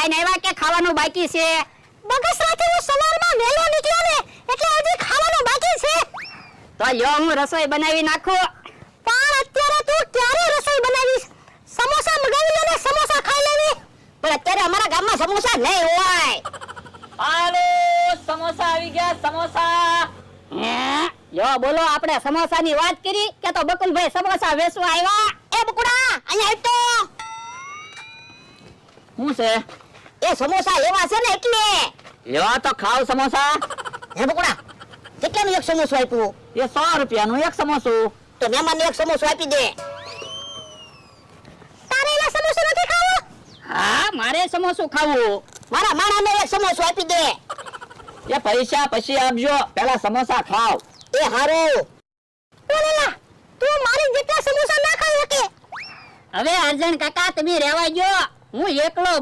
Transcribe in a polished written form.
ખાઈને આવ્યા કે ખાવાનું બાકી છે? બગસરાથી હું સવારમાં વહેલો નીકળ્યો ને એટલે હજી ખાવાનું બાકી છે. તો લ્યો હું રસોઈ બનાવી નાખું. પણ અત્યારે તું ક્યારે રસોઈ બનાવીશ? સમોસા મગાવી લે ને સમોસા ખાઈ લેવી. પણ અત્યારે અમારા ગામમાં સમોસા નહીં હોય. હાલો સમોસા આવી ગયા સમોસા. યો બોલો આપણે સમોસાની વાત કરી કે તો બકુલભાઈ સમોસા વેચવા આવ્યા? એ બકુડા અહીંયા આવ તો. શું છે? એ સમોસા એવા છે ને એટલે. લ્યો તો ખાવ સમોસા. હે બકુડા કેટલાનું એક સમોસો આપ્યું? એ 100 રૂપિયાનું એક સમોસું. તો મહેમાનને એક સમોસો આપી દે. તારે એના સમોસો નથી ખાવો? હા મારે સમોસું ખાવું. મારા માણાને એક સમોસો આપી દે. એ પૈસા પછી આપજો, પહેલા સમોસા ખાવ. એ હારું. ઓલેલા તું મારી જેટલા સમોસા ના ખાઈ શકે. હવે અર્જણ કાકા તમે રહેવા જો, હું એકલો